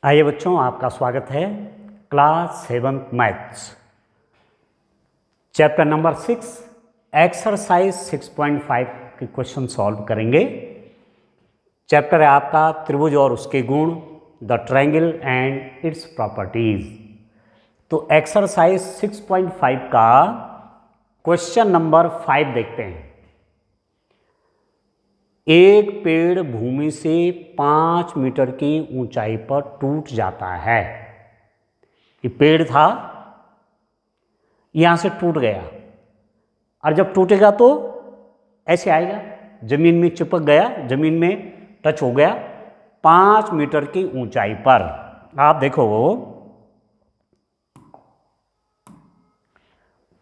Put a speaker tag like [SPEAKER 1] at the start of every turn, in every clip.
[SPEAKER 1] आइए बच्चों, आपका स्वागत है class 7 maths chapter number 6 exercise 6.5 के क्वेश्चन सॉल्व करेंगे। चैप्टर है आपका त्रिभुज और उसके गुण, the triangle and its properties. तो एक्सरसाइज 6.5 का क्वेश्चन नंबर 5 देखते हैं। एक पेड़ भूमि से 5 मीटर की ऊंचाई पर टूट जाता है। ये पेड़ था, यहां से टूट गया, और जब टूटेगा तो ऐसे आएगा, जमीन में चिपक गया, जमीन में टच हो गया 5 मीटर की ऊंचाई पर। आप देखो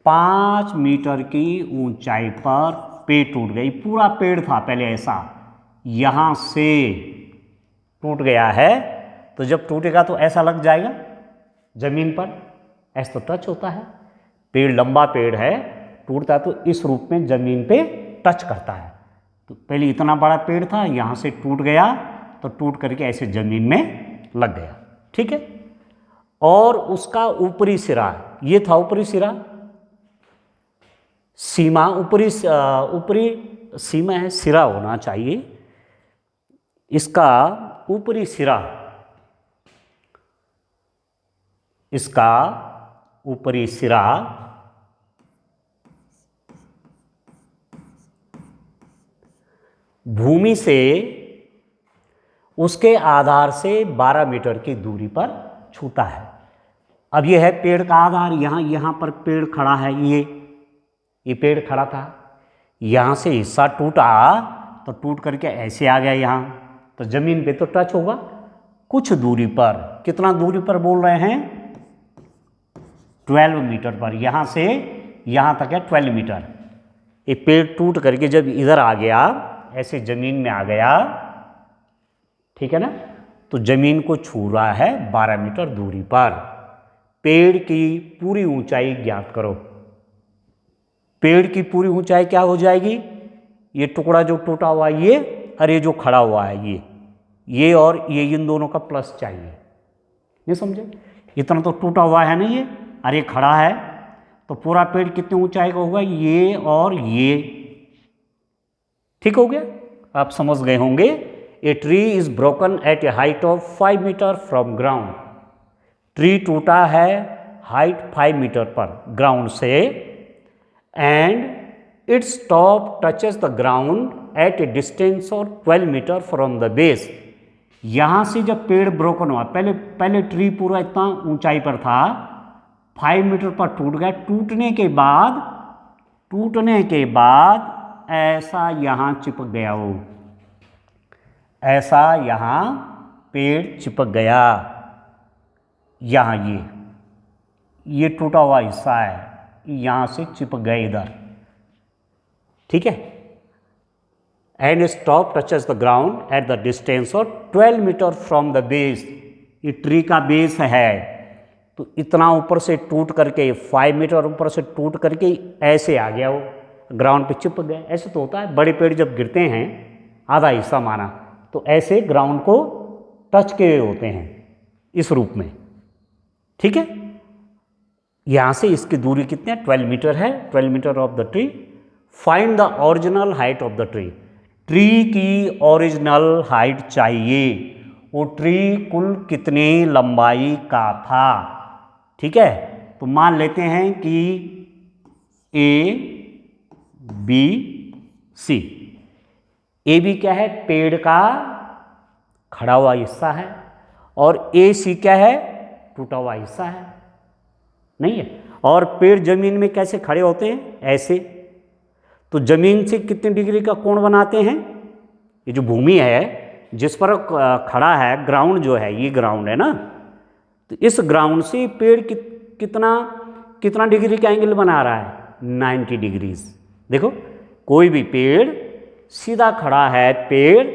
[SPEAKER 1] 5 मीटर की ऊंचाई पर पेड़ टूट गई। पूरा पेड़ था पहले ऐसा, यहां से टूट गया है, तो जब टूटेगा तो ऐसा लग जाएगा जमीन पर, ऐसा तो टच होता है। पेड़ लंबा पेड़ है, टूटता है तो इस रूप में जमीन पे टच करता है। तो पहले इतना बड़ा पेड़ था, यहां से टूट गया तो टूट करके ऐसे जमीन में लग गया। ठीक है। और उसका ऊपरी सिरा, ये था ऊपरी सिरा, सीमा, ऊपरी सीमा है, सिरा होना चाहिए। इसका ऊपरी सिरा, इसका ऊपरी सिरा भूमि से उसके आधार से 12 मीटर की दूरी पर छूता है। अब यह है पेड़ का आधार, यहां पर पेड़ खड़ा है, ये पेड़ खड़ा था, यहां से हिस्सा टूटा तो टूट करके ऐसे आ गया यहां, तो जमीन पे तो टच होगा कुछ दूरी पर। कितना दूरी पर बोल रहे हैं? 12 मीटर पर, यहां से यहां तक है 12 मीटर। ये पेड़ टूट करके जब इधर आ गया, ऐसे जमीन में आ गया, ठीक है ना, तो जमीन को छू रहा है 12 मीटर दूरी पर। पेड़ की पूरी ऊंचाई ज्ञात करो। पेड़ की पूरी ऊंचाई क्या हो जाएगी? ये टुकड़ा जो टूटा हुआ है ये, और ये जो खड़ा हुआ है ये और ये, इन दोनों का प्लस चाहिए। ये समझे? इतना तो टूटा हुआ है ना ये, और ये खड़ा है, तो पूरा पेड़ कितनी ऊंचाई का होगा? ये और ये। ठीक हो गया? आप समझ गए होंगे। A tree is broken at a height of 5 meter from ground. Tree टूटा है हाइट 5 मीटर पर ग्राउंड से, and its top touches the ground at a distance of 12 meter from the base. यहां से जब पेड़ ब्रोकन हुआ, पहले ट्री पूरा इतना ऊंचाई पर था, 5 मीटर पर टूट गया। टूटने के बाद ऐसा यहां चिपक गया, वो ऐसा यहां पेड़ चिपक गया। यहां ये टूटा हुआ हिस्सा है, यहां से चिपक गए इधर। ठीक है। And its top touches the ground at the distance of 12 meter from the base. ये ट्री का बेस है, तो इतना ऊपर से टूट करके 5 मीटर ऊपर से टूट करके ऐसे आ गया, वो ग्राउंड पे चिपक गया। ऐसे तो होता है, बड़े पेड़ जब गिरते हैं, आधा हिस्सा माना, तो ऐसे ग्राउंड को टच किए होते हैं इस रूप में। ठीक है। यहां से इसकी दूरी कितनी है? 12 मीटर है, 12 meter of the tree. Find the original height of the tree. Tree की ओरिजिनल हाइट चाहिए, वो ट्री कुल कितनी लंबाई का था। ठीक है। तो मान लेते हैं कि ए बी सी। ए बी क्या है? पेड़ का खड़ा हुआ हिस्सा है, और ए सी क्या है? टूटा हुआ हिस्सा है, नहीं है। और पेड़ जमीन में कैसे खड़े होते हैं? ऐसे। तो जमीन से कितने डिग्री का कोण बनाते हैं? ये जो भूमि है जिस पर खड़ा है, ग्राउंड जो है, ये ग्राउंड है ना, तो इस ग्राउंड से पेड़ कितना डिग्री का एंगल बना रहा है? 90 डिग्रीज। देखो, कोई भी पेड़ सीधा खड़ा है पेड़,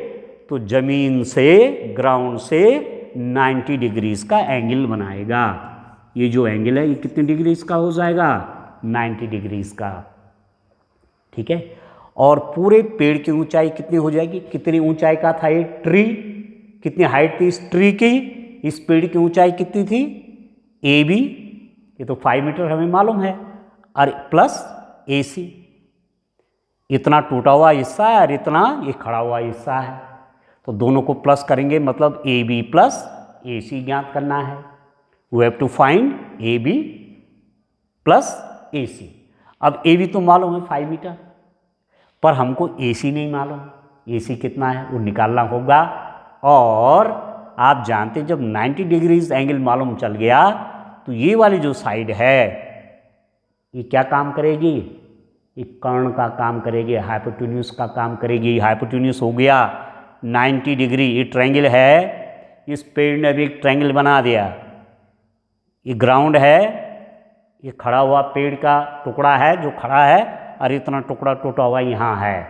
[SPEAKER 1] तो जमीन से, ग्राउंड से 90 डिग्रीज का एंगल बनाएगा। ये जो एंगल है ये कितने डिग्रीज का हो जाएगा? 90 डिग्रीज का। ठीक है। और पूरे पेड़ की ऊंचाई कितनी हो जाएगी? कितनी ऊंचाई का था ये ट्री? कितनी हाइट थी इस ट्री की? इस पेड़ की ऊंचाई कितनी थी, ए बी, ये तो 5 मीटर हमें मालूम है, और प्लस ए सी, इतना टूटा हुआ हिस्सा है और इतना ये खड़ा हुआ हिस्सा है, तो दोनों को प्लस करेंगे, मतलब ए बी प्लस ए सी ज्ञात करना है। We have to find A B plus A C. अब ए बी तो मालूम है 5 मीटर, पर हमको ए सी नहीं मालूम, ए सी कितना है वो निकालना होगा। और आप जानते जब 90 डिग्रीज एंगल मालूम चल गया तो ये वाली जो साइड है ये क्या काम करेगी, ये कर्ण का काम करेगी, हाइपोटेन्यूज का काम करेगी। हाइपोटेन्यूज हो गया 90 डिग्री, ये ट्रायंगल है, इस पेड़ ने भी एक ट्रायंगल बना दिया, ये ग्राउंड है, ये खड़ा हुआ पेड़ का टुकड़ा है जो खड़ा है, और इतना टुकड़ा टूटा हुआ यहाँ है,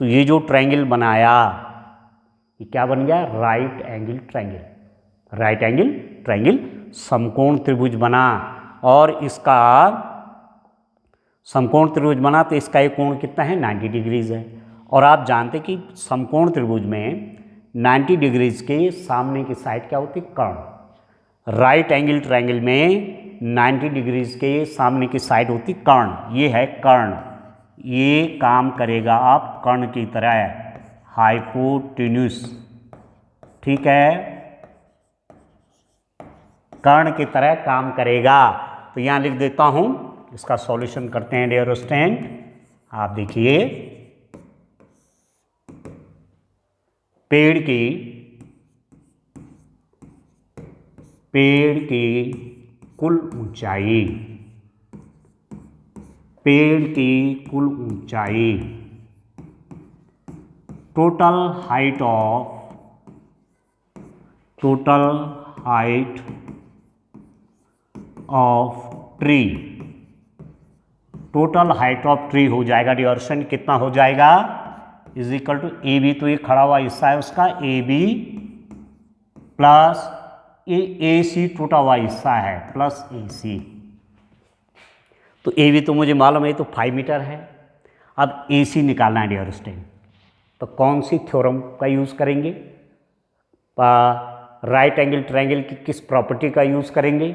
[SPEAKER 1] तो ये जो ट्रायंगल बनाया ये क्या बन गया, right angle triangle. Right angle triangle समकोण त्रिभुज बना, और इसका समकोण त्रिभुज बना तो इसका एक कोण कितना है, 90 डिग्रीज है। और आप जानते कि समकोण त्रिभुज में 90 डिग्रीज के सामने की साइड क्या होती है, कर्ण। राइट एंगल ट्रायंगल में 90 डिग्रीज के सामने की साइड होती कर्ण, ये है कर्ण, ये काम करेगा आप कर्ण की तरह, हाइपोटेन्यूज, ठीक है, कर्ण की तरह काम करेगा। तो यहाँ लिख देता हूँ, इसका सॉल्यूशन करते हैं डियर स्टूडेंट। आप देखिए पेड़ की कुल ऊंचाई, पेड़ की कुल ऊंचाई, total height of tree, total height of tree हो जाएगा डियर स्टूडेंट, कितना हो जाएगा, is equal to A B, तो ये खड़ा हुआ हिस्सा है उसका ए बी प्लस ए सी टूटा हुआ हिस्सा है प्लस ए सी। तो ए बी तो मुझे मालूम है, तो 5 मीटर है। अब ए सी निकालना है डियर स्टूडेंट, तो कौन सी थ्योरम का यूज़ करेंगे, राइट एंगल ट्रायंगल की किस प्रॉपर्टी का यूज़ करेंगे,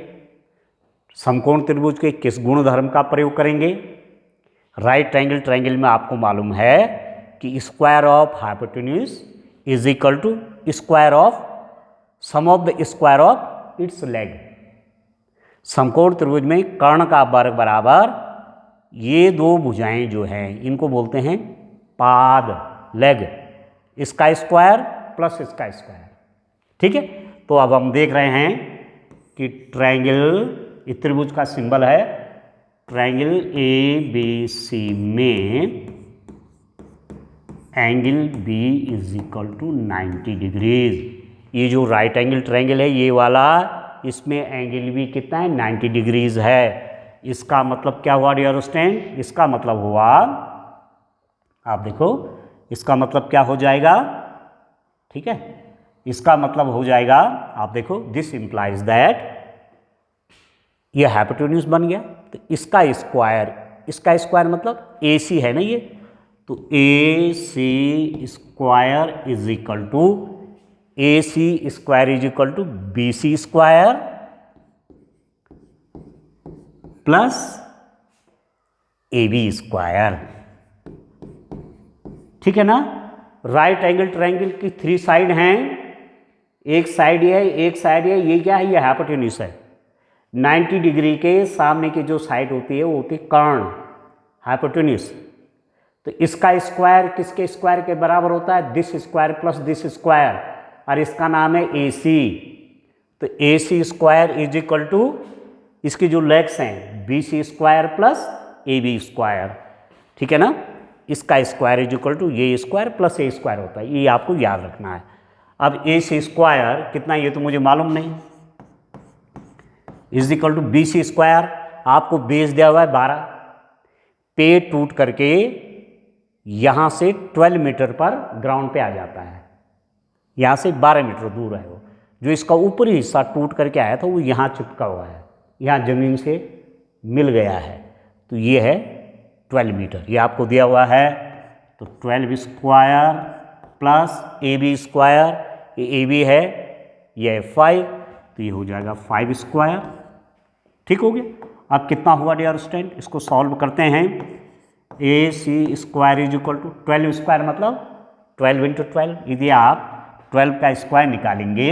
[SPEAKER 1] समकोण त्रिभुज के किस गुणधर्म का प्रयोग करेंगे। राइट एंगल ट्रायंगल में आपको मालूम है कि square of hypotenuse is equal to square of sum of the square of its leg. समकोण त्रिभुज में कर्ण का वर्ग बराबर ये दो भुजाएं जो हैं इनको बोलते हैं पाद, लेग, इसका स्क्वायर प्लस इसका स्क्वायर, ठीक है। तो अब हम देख रहे हैं कि ट्रायंगल, त्रिभुज का सिंबल है, ट्रायंगल ए बी सी में angle B is equal to 90 degrees. ये जो राइट एंगल ट्रायंगल है ये वाला, इसमें एंगल भी कितना है, 90 डिग्रीज है। इसका मतलब क्या हुआ डियर स्टूडेंट, इसका मतलब हुआ, आप देखो इसका मतलब क्या हो जाएगा, ठीक है, इसका मतलब हो जाएगा, आप देखो दिस इंप्लाइज दैट, ये हाइपोटेन्यूज बन गया, तो इसका स्क्वायर मतलब ए सी है ना ये, तो A C square is equal to A C square is equal to B C square plus A B square, ठीक है ना। राइट एंगल ट्रायंगल की 3 साइड हैं, एक साइड ये है, एक साइड ये क्या है, ये हाइपोटेन्यूज है। 90 डिग्री के सामने की जो साइड होती है वो होती है कर्ण, हाइपोटेन्यूज। तो इसका स्क्वायर किसके स्क्वायर के बराबर होता है, this square plus this square, और इसका नाम है ए सी। तो A C square is equal to इसकी जो लेग्स हैं B C square plus A B square, ठीक है ना। इसका स्क्वायर इज इक्वल टू ये स्क्वायर प्लस ए स्क्वायर होता है, ये आपको याद रखना है। अब ए सी स्क्वायर कितना, ये तो मुझे मालूम नहीं, is equal to B C square, आपको बेस दिया हुआ है 12, पेड़ टूट करके यहाँ से 12 मीटर पर ग्राउंड पे आ जाता है, यहाँ से 12 मीटर दूर है वो, जो इसका ऊपरी हिस्सा टूट करके आया था वो यहाँ चिपका हुआ है, यहाँ ज़मीन से मिल गया है, तो ये है 12 मीटर, ये आपको दिया हुआ है। तो 12 square plus A B square, ये ए बी है, ये 5, तो ये हो जाएगा 5 स्क्वायर। ठीक हो गया। अब कितना हुआ डियर स्टूडेंट, इसको सॉल्व करते हैं। A C square is equal to 12 square मतलब 12 इंटू 12। यदि आप 12 का स्क्वायर निकालेंगे,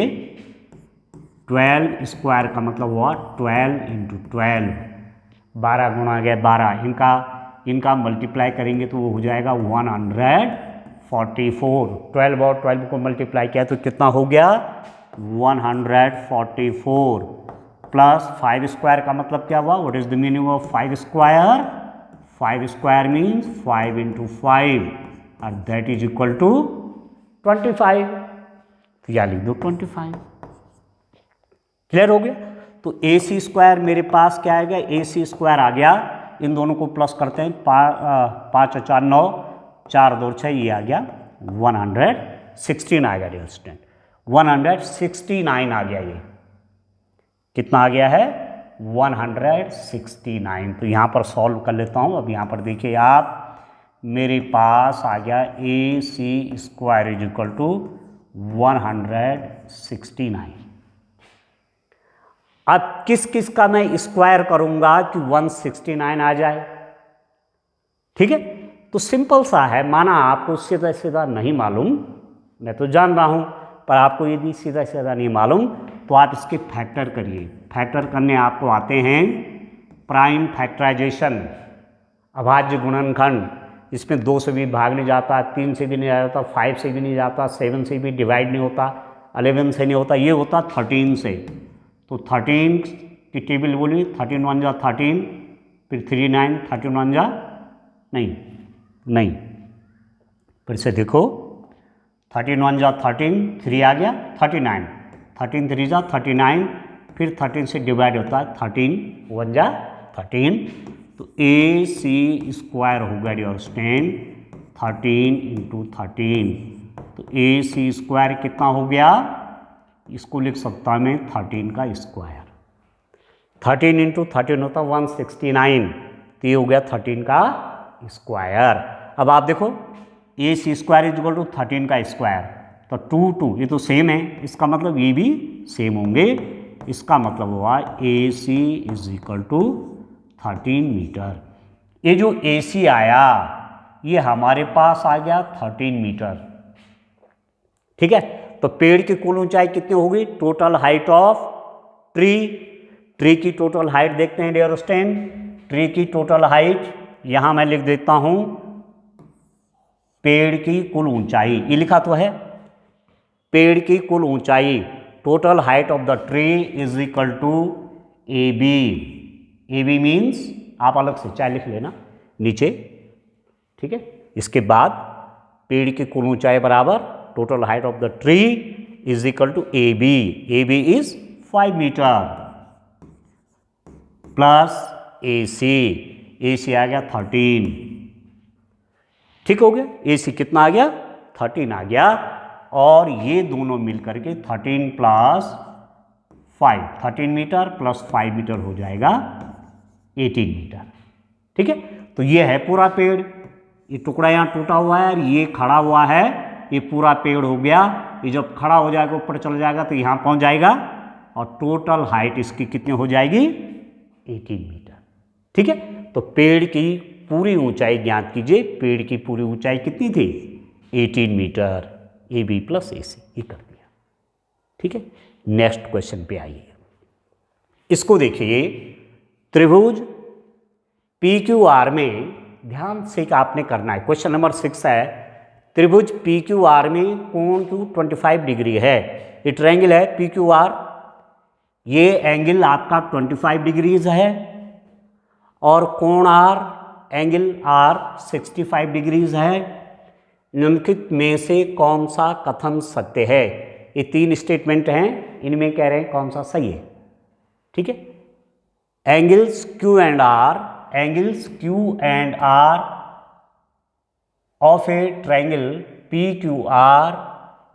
[SPEAKER 1] 12 स्क्वायर का मतलब हुआ 12 इंटू 12, 12 गुणा गया 12, इनका मल्टीप्लाई करेंगे तो वो हो जाएगा 144। 12 और 12 को मल्टीप्लाई किया तो कितना हो गया 144 प्लस 5 स्क्वायर का मतलब क्या हुआ, what is the meaning of 5 square, 5 square means 5 into 5 और दैट इज इक्वल टू 25। तो या लिख दो 25। क्लियर हो गया। तो ए सी स्क्वायर मेरे पास क्या आएगा, ए सी स्क्वायर आ गया, इन दोनों को प्लस करते हैं, 5 और 4 9, 4 2 6, ये आ गया 116 आ गया डियर स्टूडेंट, 169 आ गया। ये कितना आ गया है 169। तो यहाँ पर सॉल्व कर लेता हूँ। अब यहाँ पर देखिए आप, मेरे पास आ गया ए C square is equal to 169। अब किस किस का मैं स्क्वायर करूंगा कि 169 आ जाए। ठीक है, तो सिंपल सा है, माना आपको सीधा सीधा नहीं मालूम, मैं तो जान रहा हूं, पर आपको यदि सीधा सीधा नहीं मालूम तो आप इसके फैक्टर करिए। फैक्टर करने आपको आते हैं प्राइम फैक्टराइजेशन, अभाज्य गुणनखंड। इसमें 2 से भी भाग नहीं जाता, 3 से भी नहीं जाता, 5 से भी नहीं जाता, 7 से भी डिवाइड नहीं होता, 11 से नहीं होता, ये होता 13 से। तो 13 की टेबल बोली, 13 1 जा 13, फिर 3 9, 13 1 जा नहीं, फिर से देखो 13 1 जा 13, 3 आ गया 39, 13 3 जा 39, फिर 13 से डिवाइड होता है, 13 1 जा 13। तो ए सी स्क्वायर हो गया डियर स्टूडेंट 13 इंटू 13। तो ए सी स्क्वायर कितना हो गया, इसको लिख सकता मैं 13 का स्क्वायर, 13 इंटू 13 होता 169, तो ये हो गया 13 का स्क्वायर। अब आप देखो ए C square is equal to 13 का स्क्वायर, तो 2 2 ये तो सेम है, इसका मतलब ये भी सेम होंगे। इसका मतलब हुआ ए सी इज इक्वल टू 13 मीटर। ये जो ए सी आया ये हमारे पास आ गया 13 मीटर। ठीक है, तो पेड़ की कुल ऊंचाई कितनी होगी, टोटल हाइट ऑफ ट्री की टोटल हाइट देखते हैं डियर स्टूडेंट। ट्री की टोटल हाइट यहां मैं लिख देता हूं, पेड़ की कुल ऊंचाई, ये लिखा तो है, पेड़ की कुल ऊंचाई, total height of the tree is equal to A B. A B means आप अलग से चाहे लिख लेना नीचे। ठीक है, इसके बाद पेड़ की कुल ऊंचाई बराबर total height of the tree is equal to A B. A B is 5 metre plus A C आ गया 13। ठीक हो गया, ए सी कितना आ गया 13 आ गया, और ये दोनों मिलकर के 13 प्लस 5, 13 मीटर प्लस 5 मीटर हो जाएगा 18 मीटर। ठीक है, तो ये है पूरा पेड़, ये टुकड़ा यहाँ टूटा हुआ है, ये खड़ा हुआ है, ये पूरा पेड़ हो गया। ये जब खड़ा हो जाएगा ऊपर चला जाएगा तो यहाँ पहुँच जाएगा, और टोटल हाइट इसकी कितनी हो जाएगी 18 मीटर। ठीक है, तो पेड़ की पूरी ऊंचाई ज्ञात कीजिए। पेड़ की पूरी ऊंचाई कितनी थी 18 metre. A B plus A सी, ये कर दिया। ठीक है, नेक्स्ट क्वेश्चन पे आइए। इसको देखिए, त्रिभुज पी क्यू आर में ध्यान से आपने करना है। क्वेश्चन नंबर 6 है, त्रिभुज पी क्यू आर में कोण क्यू 25 डिग्री है। ये ट्रायंगल है पी क्यू आर, ये एंगल आपका 25 डिग्रीज है, और कोण आर, एंगल आर 65 डिग्रीज है। निम्नलिखित में से कौन सा कथन सत्य है। ये 3 स्टेटमेंट हैं, इनमें कह रहे हैं कौन सा सही है। ठीक है, angles Q and R of a triangle P Q R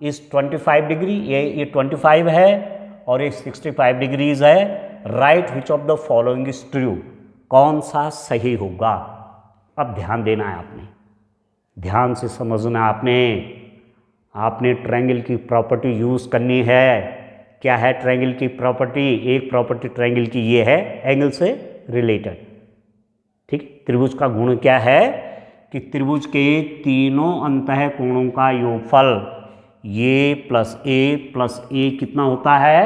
[SPEAKER 1] is 25 degree. ये 25 है और ये 65 डिग्रीज है। Right which of the following is true, कौन सा सही होगा। अब ध्यान देना है आपने, ध्यान से समझना आपने ट्रायंगल की प्रॉपर्टी यूज करनी है। क्या है ट्रायंगल की प्रॉपर्टी? एक प्रॉपर्टी ट्रायंगल की ये है, एंगल से रिलेटेड। ठीक, त्रिभुज का गुण क्या है कि त्रिभुज के तीनों अंतः कोणों का योगफल ये प्लस ए कितना होता है?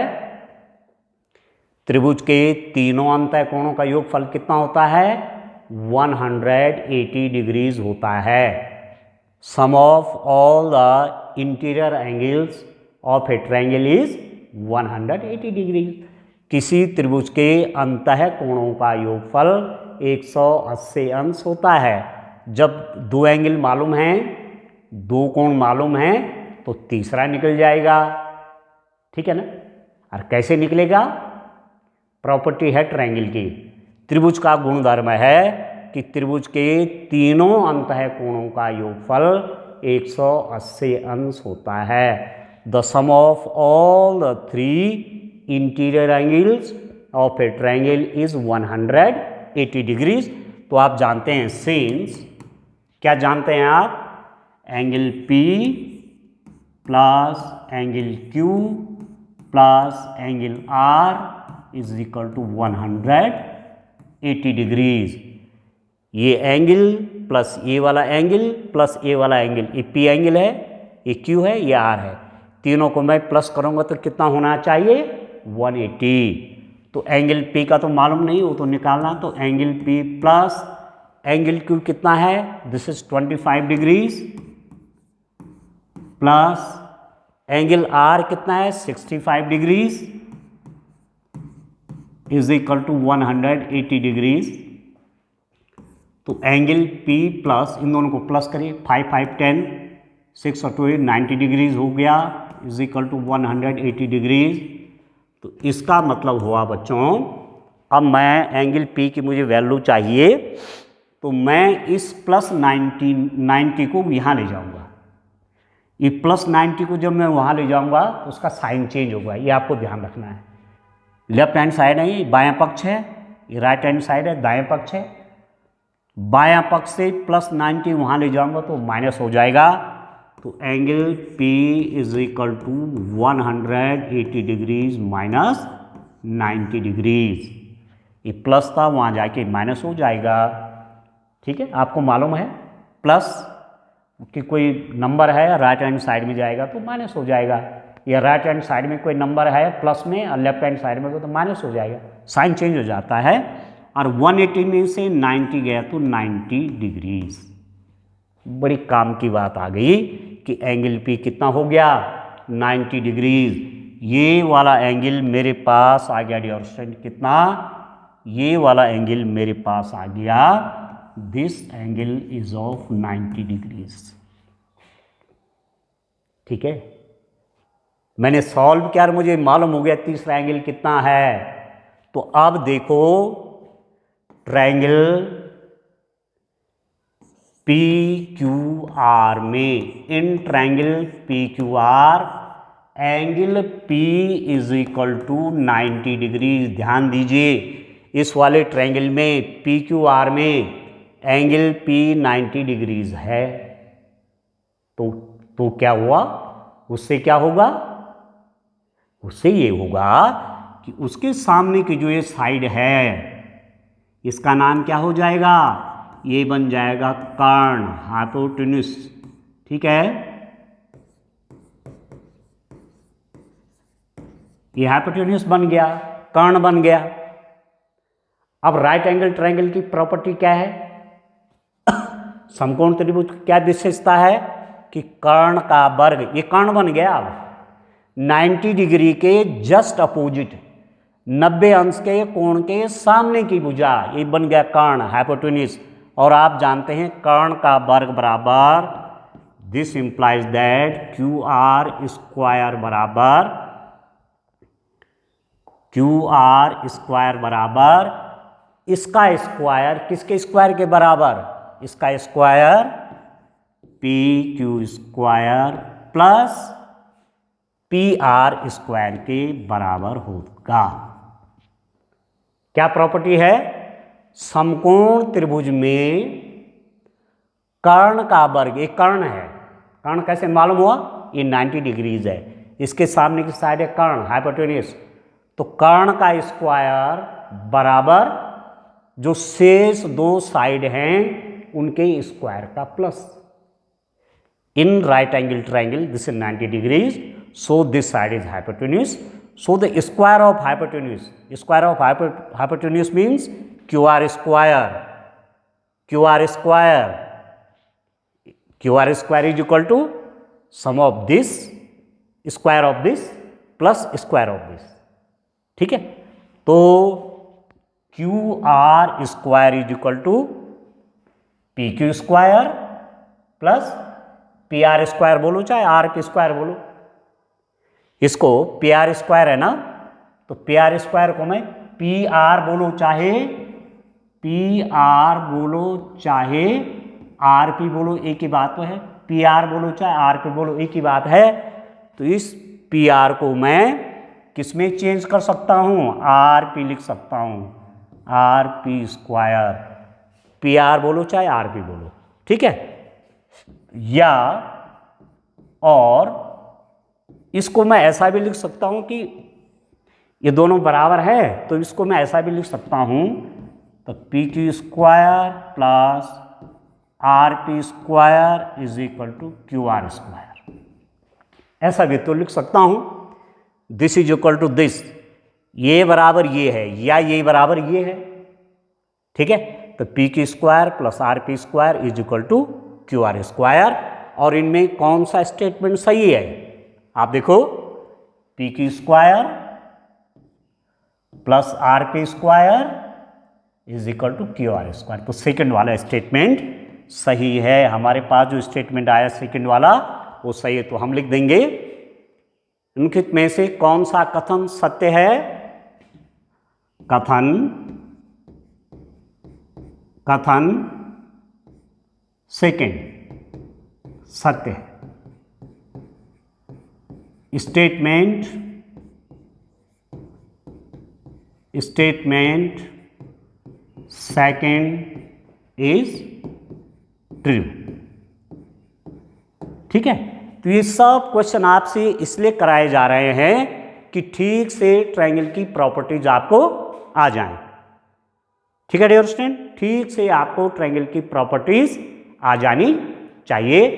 [SPEAKER 1] त्रिभुज के तीनों अंतः कोणों का योगफल कितना होता है? 180 डिग्रीज होता है। Sum of all the interior angles of a triangle is 180 degree. किसी त्रिभुज के अंतः कोणों का योगफल 180 अंश होता है। जब दो एंगल मालूम हैं, दो कोण मालूम हैं, तो तीसरा निकल जाएगा। ठीक है ना? और कैसे निकलेगा? प्रॉपर्टी है ट्रायंगल की, त्रिभुज का गुणधर्म है कि त्रिभुज के तीनों अंतः कोणों का योगफल 180 अंश होता है। The sum of all the three interior angles of a triangle is 180 degrees. तो आप जानते हैं सिंस, क्या जानते हैं आप? Angle P plus angle Q plus angle R is equal to 180 degrees. ये एंगल प्लस ये वाला एंगल प्लस ये वाला एंगल, ये P एंगल है, ये Q है, ये R है। तीनों को मैं प्लस करूंगा तो कितना होना चाहिए? 180। तो एंगल P का तो मालूम नहीं, वो तो निकालना। तो angle P plus angle Q कितना है? This is 25 degrees plus angle R कितना है? 65 degrees is equal to 180 degrees. तो एंगल P प्लस, इन दोनों को प्लस करिए, 5 5 10, 6 और 2 90 डिग्रीज हो गया, इज इक्वल टू 180 डिग्रीज। तो इसका मतलब हुआ बच्चों, अब मैं एंगल P की मुझे वैल्यू चाहिए, तो मैं इस प्लस 90 को यहाँ ले जाऊँगा। ये प्लस 90 को जब मैं वहाँ ले जाऊँगा तो उसका साइन चेंज होगा, ये आपको ध्यान रखना है। लेफ्ट हैंड साइड है, ये बायां पक्ष है, ये राइट हैंड साइड है, दाएं पक्ष है। बायां पक्ष से प्लस 90 वहाँ ले जाऊँगा तो माइनस हो जाएगा। तो angle P is equal to 180 degrees minus 90 degrees. ये प्लस था, वहाँ जाके माइनस हो जाएगा। ठीक है, आपको मालूम है प्लस कि कोई नंबर है राइट हैंड साइड में जाएगा तो माइनस हो जाएगा, या राइट हैंड साइड में कोई नंबर है प्लस में और लेफ्ट हैंड साइड में तो माइनस हो जाएगा, साइन चेंज हो जाता है। और 180 में से 90 गया तो 90 डिग्रीज। बड़ी काम की बात आ गई कि एंगल P कितना हो गया? 90 डिग्रीज। ये वाला एंगल मेरे पास आ गया डियर स्टूडेंट, कितना? ये वाला एंगल मेरे पास आ गया, this angle is of 90 degrees. ठीक है, मैंने सॉल्व किया और मुझे मालूम हो गया तीसरा एंगल कितना है। तो अब देखो ट्रायंगल PQR में, in triangle PQR angle P is equal to 90 degree. ध्यान दीजिए, इस वाले ट्रायंगल में PQR में एंगल P 90 डिग्रीज है। तो क्या हुआ? उससे क्या होगा? उससे ये होगा कि उसके सामने की जो ये साइड है, इसका नाम क्या हो जाएगा? ये बन जाएगा कर्ण, हाइपोटेन्यूस। ठीक है, ये हाइपोटेन्यूस बन गया, कर्ण बन गया। अब राइट एंगल ट्रायंगल की प्रॉपर्टी क्या है? समकोण त्रिभुज की क्या विशेषता है कि कर्ण का वर्ग, ये कर्ण बन गया। अब 90 डिग्री के जस्ट अपोजिट, 90 अंश के कोण के सामने की भुजा, ये बन गया कर्ण, हाइपोटेन्यूस। और आप जानते हैं कर्ण का वर्ग बराबर, this implies that QR square बराबर, QR स्क्वायर बराबर इसका स्क्वायर, किसके स्क्वायर के बराबर? इसका square PQ square plus PR square के बराबर होगा। क्या प्रॉपर्टी है? समकोण त्रिभुज में कर्ण का वर्ग, एक कर्ण है, कर्ण कैसे मालूम हुआ? ये 90 डिग्रीज है, इसके सामने की साइड है कर्ण, हाइपोटेन्यूस, तो कर्ण का स्क्वायर बराबर जो शेष दो साइड हैं उनके स्क्वायर का plus. In right angle triangle this is 90 degrees, so this side is hypotenuse, so the square of hypotenuse, square of hypotenuse means Q R square, Q R square, Q R square is equal to sum of this square of this plus square of this. ठीक है, तो Q R square is equal to P Q square plus P R square बोलो चाहे are P square बोलो, इसको P R square है ना, तो पी आर स्क्वायर को मैं पी आर बोलो चाहे पी आर बोलो चाहे आर पी बोलो, एक ही बात तो है, पी आर बोलो चाहे आर पी बोलो एक ही बात है। तो इस पी आर को मैं किस में चेंज कर सकता हूँ, आर पी लिख सकता हूँ, are P square, P R बोलो चाहे आर पी बोलो। ठीक है, या और इसको मैं ऐसा भी लिख सकता हूं कि ये दोनों बराबर है, तो इसको मैं ऐसा भी लिख सकता हूं, तो P Q square plus R P square is equal to Q R square, ऐसा भी तो लिख सकता हूं। This is equal to this, ये बराबर ये है या ये बराबर ये है। ठीक है, तो P Q square plus R P square is equal to Q R square, और इनमें कौन सा स्टेटमेंट सही है आप देखो, P Q square plus R P square is equal to Q R square, तो सेकंड वाला स्टेटमेंट सही है। हमारे पास जो स्टेटमेंट आया सेकंड वाला वो सही है, तो हम लिख देंगे इनके में से कौन सा कथन सत्य है, कथन सेकंड सत्य है, स्टेटमेंट सेकंड इज ट्रू। ठीक है, तो ये सब क्वेश्चन आपसे इसलिए कराए जा रहे हैं कि ठीक से ट्रायंगल की प्रॉपर्टीज आपको आ जाएं। ठीक है डियर स्टूडेंट, ठीक से आपको ट्रायंगल की प्रॉपर्टीज आ जानी चाहिए।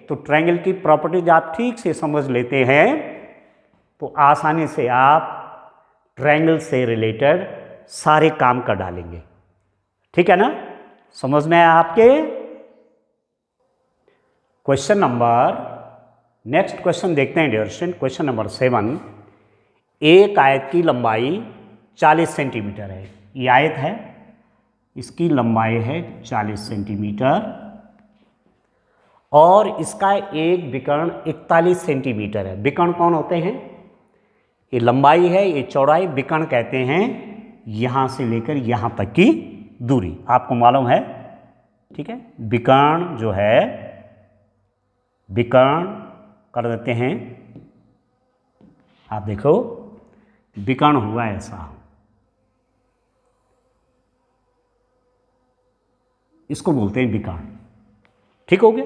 [SPEAKER 1] तो ट्रायंगल की प्रॉपर्टीज आप ठीक से समझ लेते हैं तो आसानी से आप ट्रायंगल से रिलेटेड सारे काम कर डालेंगे। ठीक है ना, समझ में आया आपके? क्वेश्चन नंबर, नेक्स्ट क्वेश्चन देखते हैं डियर स्टूडेंट, क्वेश्चन नंबर 7। एक आयत की लंबाई 40 सेंटीमीटर है, ये आयत है, इसकी लंबाई है 40 सेंटीमीटर और इसका एक विकर्ण 41 सेंटीमीटर है। विकर्ण कौन होते हैं? ये लंबाई है, ये चौड़ाई, विकर्ण कहते हैं यहाँ से लेकर यहाँ तक की दूरी, आपको मालूम है। ठीक है, विकर्ण जो है, विकर्ण कर देते हैं, आप देखो विकर्ण हुआ ऐसा, इसको बोलते हैं विकर्ण। ठीक हो गया,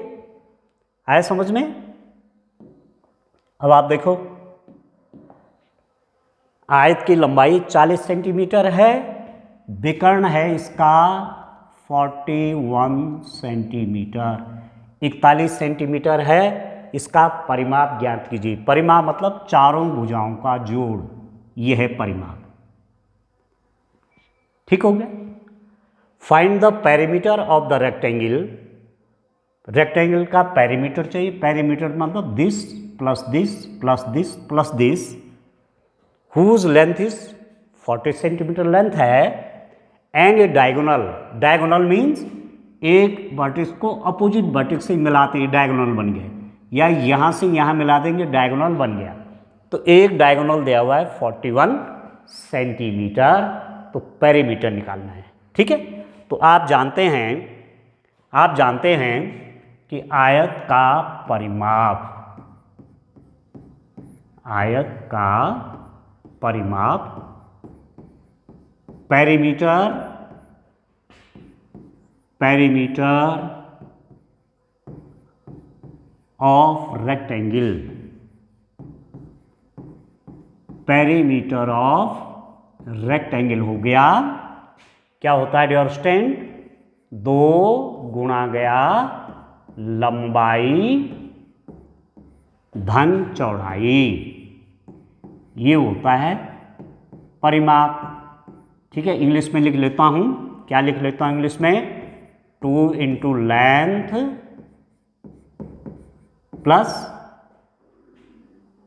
[SPEAKER 1] आया समझ में? अब आप देखो आयत की लंबाई 40 सेंटीमीटर है, विकर्ण है इसका 41 सेंटीमीटर, 41 सेंटीमीटर है। इसका परिमाप ज्ञात कीजिए। परिमाप मतलब चारों भुजाओं का जोड़, यह है परिमाप। ठीक हो गया। Find the perimeter of the rectangle, rectangle का पेरीमीटर चाहिए। पेरीमीटर मतलब this plus this plus this plus this, whose length is 40 centimetre length है, and a diagonal, diagonal means एक वर्टेक्स को अपोजिट वर्टेक्स से मिलाते हैं, डायगोनल बन गए, या यहाँ से यहाँ मिला देंगे, डायगोनल बन गया। तो एक डायगोनल दिया हुआ है 41 सेंटीमीटर, तो पेरीमीटर निकालना है। ठीक है, तो आप जानते हैं कि आयत का परिमाप, आयत का परिमाप perimeter, perimeter of rectangle, perimeter of rectangle हो गया, क्या होता है डियर स्टूडेंट, 2 गुणा गया लंबाई धन चौड़ाई, ये होता है परिमाप। ठीक है, इंग्लिश में लिख लेता हूं, क्या लिख लेता हूं इंग्लिश में, 2 इंटू लेंथ प्लस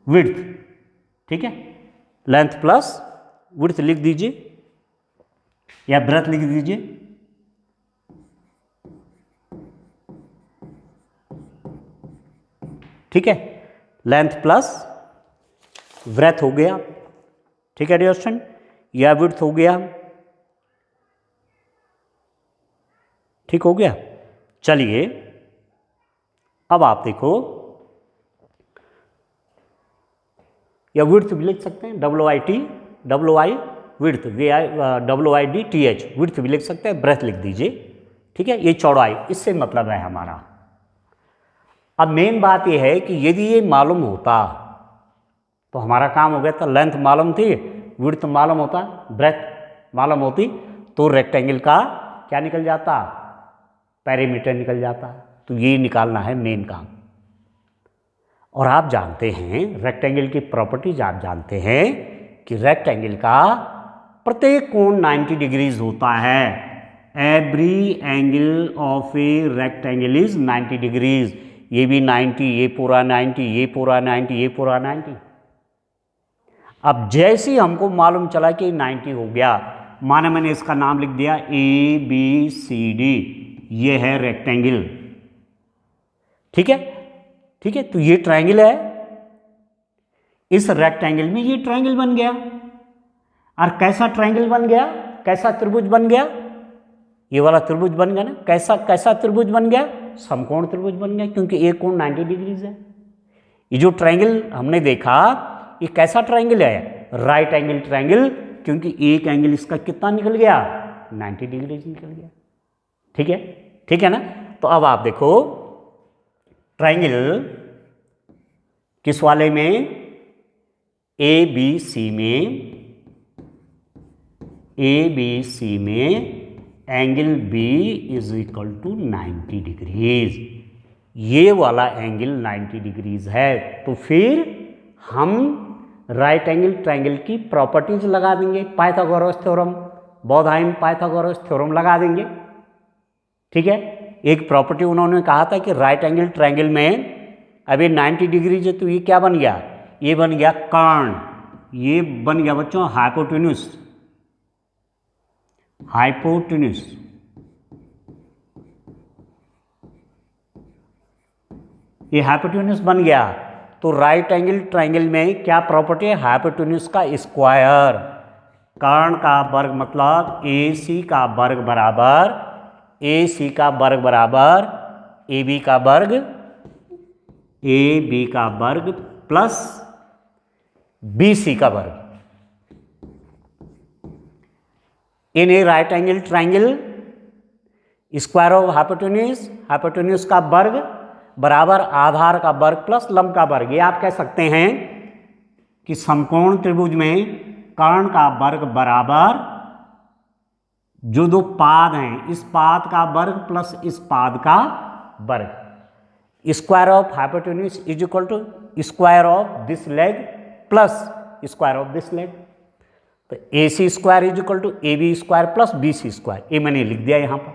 [SPEAKER 1] विड्थ। ठीक है, लेंथ प्लस विड्थ लिख दीजिए या ब्रेथ लिख दीजिए। ठीक है, लेंथ प्लस ब्रेथ हो गया। ठीक है डियर स्टूडेंट, या विड्थ हो गया। ठीक हो गया। चलिए अब आप देखो, या विड्थ भी लिख सकते हैं, WI विड्थ, WIDTH विड्थ भी लिख सकते हैं, ब्रेथ लिख दीजिए। ठीक है, ये चौड़ाई, इससे मतलब है हमारा। अब मेन बात यह है कि यदि ये मालूम होता तो हमारा काम हो गया था। लेंथ मालूम थी, विड्थ मालूम होता, ब्रेथ मालूम होती, तो रेक्टेंगल का क्या निकल जाता, पेरीमीटर निकल जाता। तो ये निकालना है मेन काम। और आप जानते हैं रेक्टेंगल की प्रॉपर्टीज, आप जानते हैं कि रेक्टेंगल का प्रत्येक कोण 90 डिग्रीज होता है। Every angle of a rectangle is 90 degrees. ये भी 90, ये पूरा 90, ये पूरा 90, ये पूरा 90। अब जैसे ही हमको मालूम चला कि 90 हो गया, माने मैंने इसका नाम लिख दिया ABCD, ये है रेक्टेंगल। ठीक है, ठीक है, तो ये ट्रायंगल है, इस रेक्टेंगल में ये ट्रायंगल बन गया। और कैसा ट्रायंगल बन गया, कैसा त्रिभुज बन गया, ये वाला त्रिभुज बन गया ना। कैसा त्रिभुज बन गया, समकोण त्रिभुज बन गया, क्योंकि एक कोण 90 डिग्रीज है। ये जो ट्रायंगल हमने देखा, ये कैसा ट्रायंगल है, राइट एंगल ट्रायंगल, क्योंकि एक एंगल इसका कितना निकल गया, 90 डिग्रीज निकल गया। ठीक है, ठीक है ना। तो अब आप देखो ट्रायंगल किस वाले में, ABC में angle B is equal to 90 degrees. ये वाला एंगल 90 डिग्रीज है। तो फिर हम राइट एंगल ट्रायंगल की प्रॉपर्टीज लगा देंगे, Pythagoras theorem, Baudhayana Pythagoras theorem लगा देंगे। ठीक है, एक प्रॉपर्टी उन्होंने कहा था कि राइट एंगल ट्रायंगल में अभी 90 डिग्रीज है, तो ये क्या बन गया, ये बन गया कर्ण, ये बन गया बच्चों हाइपोटेन्यूस। ये हाइपोटेन्यूस बन गया। तो राइट एंगल ट्रायंगल में क्या प्रॉपर्टी है, हाइपोटेन्यूस का स्क्वायर। कर्ण का वर्ग मतलब AC का वर्ग बराबर AB का वर्ग प्लस BC का वर्ग। In a right angle triangle square of hypotenuse का वर्ग बराबर आधार का वर्ग प्लस लंब का वर्ग। ये आप कह सकते हैं कि समकोण त्रिभुज में कर्ण का वर्ग बराबर जो दो पाद हैं, इस पाद का वर्ग प्लस इस पाद का वर्ग। Square of hypotenuse is equal to square of this leg plus square of this leg. तो AC square is equal to AB square plus BC square, ये मैंने लिख दिया यहां पर।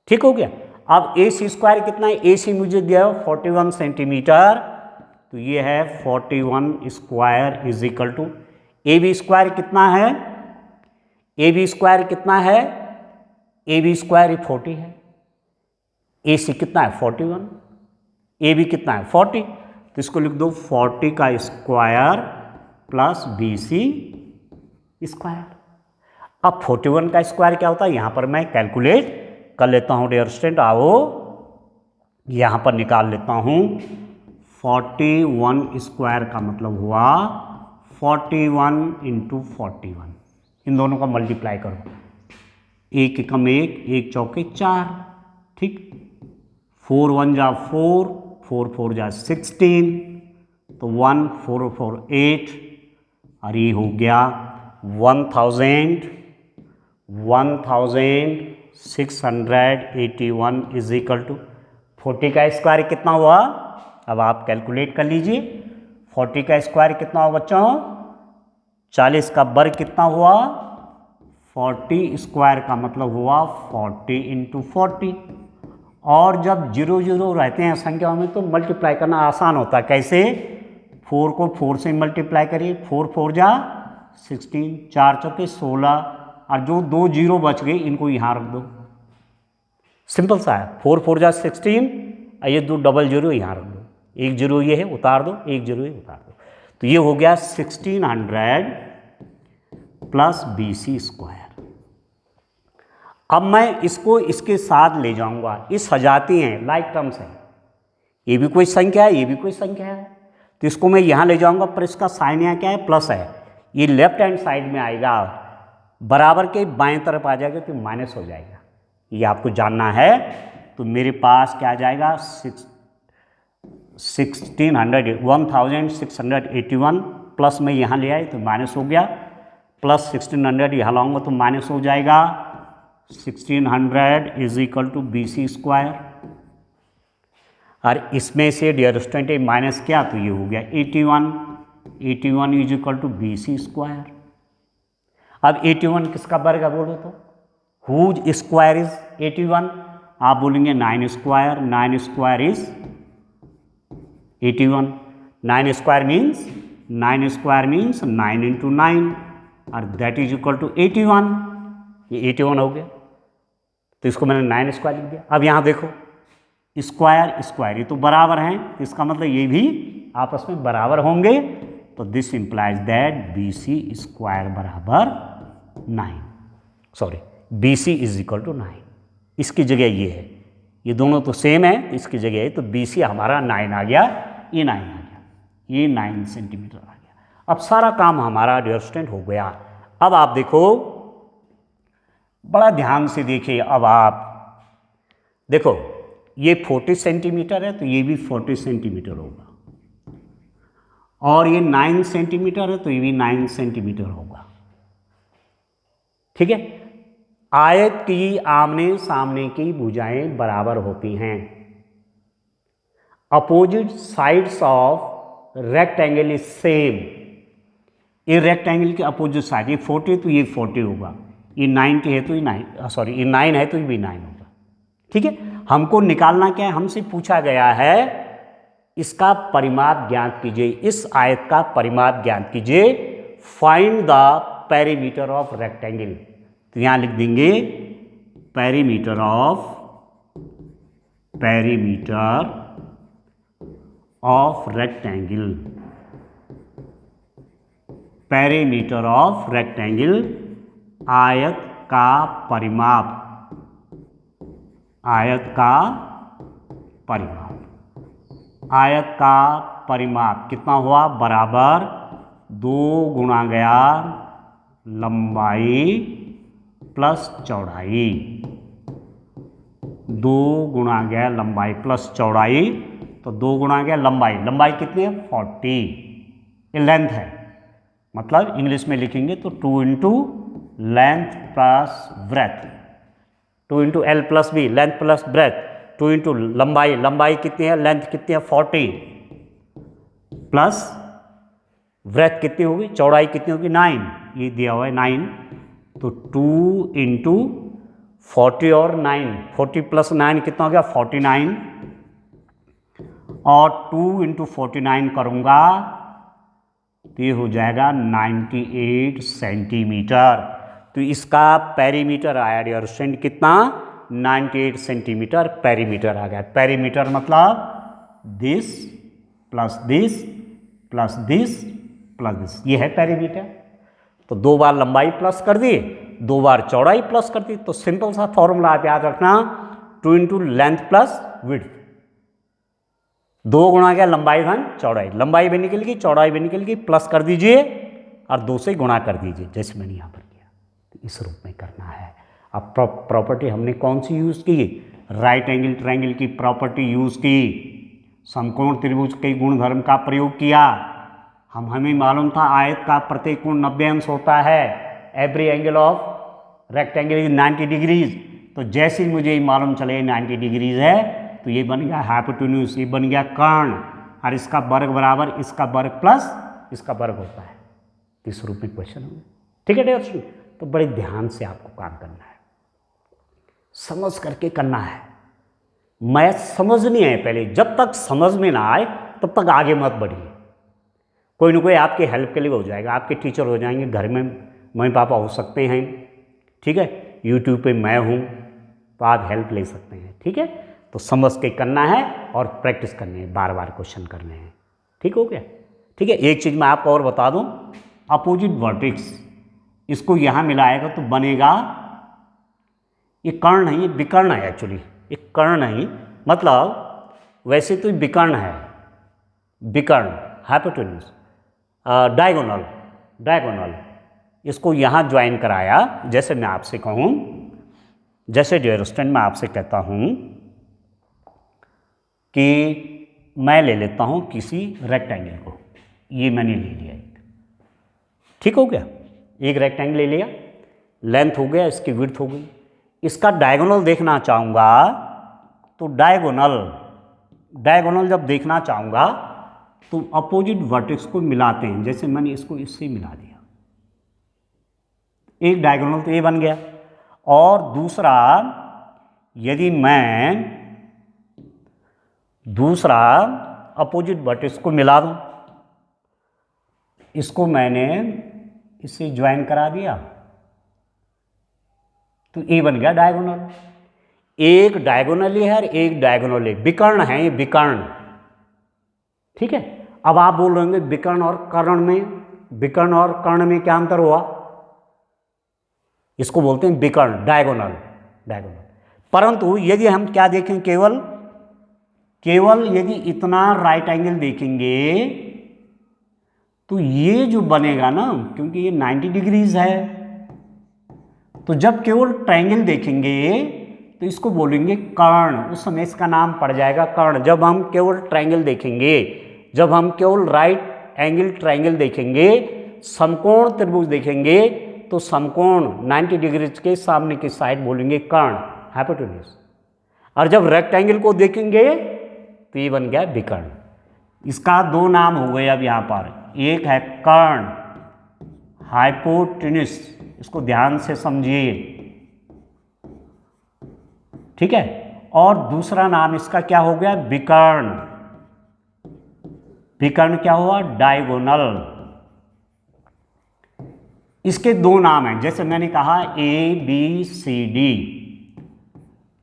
[SPEAKER 1] ठीक हो गया। अब AC स्क्वायर कितना है, AC मुझे दिया 41 सेंटीमीटर, तो ये है 41 square is equal to AB square कितना है, AB स्क्वायर कितना है, AB स्क्वायर 40 है, AC कितना है 41, AB कितना है 40, तो इसको लिख दो 40 का स्क्वायर प्लस BC स्क्वायर। अब 41 का स्क्वायर क्या होता है, यहां पर मैं कैलकुलेट कर लेता हूं डियर स्टूडेंट। आओ यहां पर निकाल लेता हूं। 41 स्क्वायर का मतलब हुआ 41 इंटू 41, इन दोनों का मल्टीप्लाई करो, एक एकम एक चौके 4। ठीक, 4 1 जा 4, 4 4 जा 16, तो 1 4 4 8, और ये हो गया 1681 इज इक्वल टू 40 का स्क्वायर कितना हुआ? अब आप कैलकुलेट कर लीजिए। 40 का स्क्वायर कितना हुआ बच्चों? 40 का वर्ग कितना हुआ? 40 स्क्वायर का मतलब हुआ 40 इंटू 40। और जब 0 0 रहते हैं संख्याओं में तो मल्टीप्लाई करना आसान होता है। कैसे? 4 को 4 से मल्टीप्लाई करिए, 4 4 जा 16, 4 चौके 16, और जो 2 0 बच गए इनको यहाँ रख दो। सिंपल सा है। 4 4 जा 16, और ये 2 डबल 0 यहाँ रख दो। 1 0 ये है, उतार दो, 1 0 ये उतार दो। तो ये हो गया 1600 प्लस BC स्क्वायर। अब मैं इसको इसके साथ ले जाऊंगा। इस सजाती हैं, लाइक टर्म्स है। ये भी कोई संख्या है, ये भी कोई संख्या है, तो इसको मैं यहाँ ले जाऊंगा, पर इसका साइन यहाँ क्या है? प्लस है। ये लेफ्ट हैंड साइड में आएगा, बराबर के बाएं तरफ आ जाएगा तो माइनस हो जाएगा। ये आपको जानना है। तो मेरे पास क्या आ जाएगा? 1681 प्लस में यहाँ ले आए तो माइनस हो गया, प्लस 1600 यहाँ लाऊंगा तो माइनस हो जाएगा। 1600 is equal to BC square, और इसमें से डियर स्टूडेंट माइनस क्या? तो ये हो गया 81 is equal to BC square. अब 81 किसका वर्ग है बोलो तो? Whose square is 81? आप बोलेंगे 9 square. 9 square is 81। 9 square means 9 into 9, और दैट इज इक्वल टू 81। ये 81 हो गया, तो इसको मैंने 9 स्क्वायर लिख दिया। अब यहाँ देखो, स्क्वायर स्क्वायर ये तो बराबर हैं, इसका मतलब ये भी आपस में बराबर होंगे। तो this implies that BC square बराबर 9, sorry BC is equal to 9। इसकी जगह ये है, ये दोनों तो सेम है, इसकी जगह है, तो BC हमारा 9 आ गया, ये 9 आ गया, ये 9 सेंटीमीटर आ गया। अब सारा काम हमारा डियर स्टूडेंट हो गया। अब आप देखो, बड़ा ध्यान से देखिए। अब आप देखो, ये 40 सेंटीमीटर है तो ये भी 40 सेंटीमीटर होगा, और ये 9 सेंटीमीटर है तो ये भी 9 सेंटीमीटर होगा। ठीक है। आयत की आमने सामने की भुजाएं बराबर होती हैं। Opposite sides of rectangle is same. ये रेक्टेंगल के अपोजिट साइड, ये 40 तो ये 40 होगा, ये 90 है तो ये 9, सॉरी ये 9 है तो ये भी 9 होगा। ठीक है। हमको निकालना क्या है? हमसे पूछा गया है इसका परिमाप ज्ञात कीजिए, इस आयत का परिमाप ज्ञात कीजिए। Find the perimeter of rectangle. तो यहां लिख देंगे perimeter of rectangle. Perimeter of rectangle, आयत का परिमाप, आयत का परिमाप कितना हुआ? बराबर 2 गुणा गया लंबाई प्लस चौड़ाई। 2 गुणा गया लंबाई प्लस चौड़ाई, तो 2 गुणा गया लंबाई। लंबाई कितनी है? 40। ये लेंथ है, मतलब इंग्लिश में लिखेंगे तो 2 into length plus breadth, 2 into L plus B, length plus breadth, 2 into लंबाई, लंबाई कितनी है? लेंथ कितनी है? 40, प्लस ब्रेथ कितनी होगी? चौड़ाई कितनी होगी? 9, ये दिया हुआ है 9, तो 2 इंटू 40 और 9, 40 प्लस 9 कितना हो गया? 49, और 2 इंटू 49 करूँगा तो ये हो जाएगा 98 सेंटीमीटर। तो इसका पेरीमीटर आया डियर स्टूडेंट कितना? 98 सेंटीमीटर पेरीमीटर आ गया। पेरीमीटर मतलब this plus this plus this plus this, ये है पेरीमीटर। तो 2 बार लंबाई प्लस कर दी, 2 बार चौड़ाई प्लस कर दी, तो सिंपल सा फॉर्मूला आप याद रखना, 2 इंटू लेंथ प्लस विड्थ। 2 गुणा गया लंबाई धन चौड़ाई, लंबाई भी निकल गई, चौड़ाई भी निकल गई, प्लस कर दीजिए और 2 से गुणा कर दीजिए, जैसे मैंने यहाँ पर किया। तो इस रूप में करना है। अब प्रॉपर्टी हमने कौन सी यूज़ की? राइट एंगल ट्रायंगल की प्रॉपर्टी यूज़ की, समकोण त्रिभुज के गुणधर्म का प्रयोग किया। हमें मालूम था आयत का प्रत्येक कोण 90 अंश होता है, every angle of rectangle is 90 degrees. तो जैसे ही मुझे मालूम चले 90 डिग्रीज है तो ये बन गया हाइपोटेन्यूज, ये बन गया कर्ण, और इसका वर्ग बराबर इसका वर्ग प्लस इसका वर्ग होता है। इस रूप में क्वेश्चन होंगे। ठीक है डियर स्टूडेंट, तो बड़े ध्यान से आपको काम करना है, समझ करके करना है। मैथ समझनी है पहले, जब तक समझ में ना आए तब तक आगे मत बढ़िए। कोई ना कोई आपके हेल्प के लिए हो जाएगा, आपके टीचर हो जाएंगे, घर में मम्मी पापा हो सकते हैं, ठीक है, यूट्यूब पे मैं हूँ, तो आप हेल्प ले सकते हैं। ठीक है, तो समझ के करना है और प्रैक्टिस करनी है, बार बार क्वेश्चन करने हैं। ठीक हो गया? ठीक है, एक चीज़ मैं आपको और बता दूँ, अपोजिट वर्टेक्स इसको यहाँ मिलाएगा तो बनेगा, ये कर्ण नहीं, ये विकर्ण है एक्चुअली, ये कर्ण नहीं, मतलब वैसे तो विकर्ण है, विकर्ण हाइपोटेन्यूज, डायगोनल इसको यहाँ ज्वाइन कराया। जैसे मैं आपसे कहूँ, जैसे डियर स्टूडेंट मैं आपसे कहता हूँ कि मैं ले लेता हूँ किसी रेक्टेंगल को, ये मैंने ले लिया एक, ठीक हो गया, एक रेक्टेंगल ले लिया, लेंथ हो गया, इसकी विड्थ हो गई, इसका डायगोनल देखना चाहूँगा तो डायगोनल जब देखना चाहूँगा तो अपोजिट वर्टेक्स को मिलाते हैं। जैसे मैंने इसको इससे मिला दिया, एक डायगोनल तो ये बन गया, और दूसरा यदि मैं दूसरा अपोजिट वर्टेक्स को मिला दूं, इसको मैंने इससे ज्वाइन करा दिया तो ये बन गया डायगोनल। एक डायगोनल है और एक डायगोनल है, विकर्ण है ये, विकर्ण। ठीक है, अब आप बोल रहे होंगे विकर्ण और कर्ण में, विकर्ण और कर्ण में क्या अंतर हुआ? इसको बोलते हैं विकर्ण, डायगोनल। परंतु यदि हम क्या देखें, केवल यदि इतना राइट एंगल देखेंगे तो ये जो बनेगा ना, क्योंकि ये 90 डिग्रीज है, तो जब केवल ट्रायंगल देखेंगे तो इसको बोलेंगे कर्ण, उस समय इसका नाम पड़ जाएगा कर्ण। जब हम केवल ट्रायंगल देखेंगे, जब हम केवल राइट एंगल ट्रायंगल देखेंगे, समकोण त्रिभुज देखेंगे, तो समकोण 90 डिग्री के सामने की साइड बोलेंगे कर्ण, हाइपोटेन्यूज। और जब रेक्टेंगल को देखेंगे तो ये बन गया विकर्ण। इसका दो नाम हो गए अब यहाँ पर, एक है कर्ण, हाइपोटेन्यूज, इसको ध्यान से समझिए, ठीक है, और दूसरा नाम इसका क्या हो गया, विकर्ण। विकर्ण क्या हुआ, डायगोनल। इसके दो नाम हैं, जैसे मैंने कहा ABCD,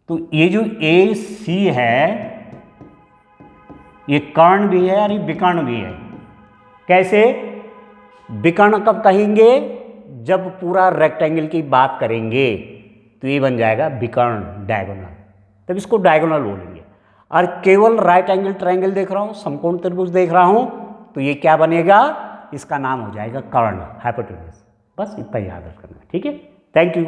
[SPEAKER 1] तो ये जो AC है ये कर्ण भी है और ये विकर्ण भी है। कैसे? विकर्ण कब कहेंगे, जब पूरा रेक्टेंगल की बात करेंगे तो ये बन जाएगा विकर्ण, डायगोनल, तब इसको डायगोनल बोलेंगे। और केवल राइट एंगल ट्रायंगल देख रहा हूँ, समकोण त्रिभुज देख रहा हूँ, तो ये क्या बनेगा, इसका नाम हो जाएगा कर्ण, हाइपोटेन्यूज। बस इतना याद रखना, ठीक है। Thank you.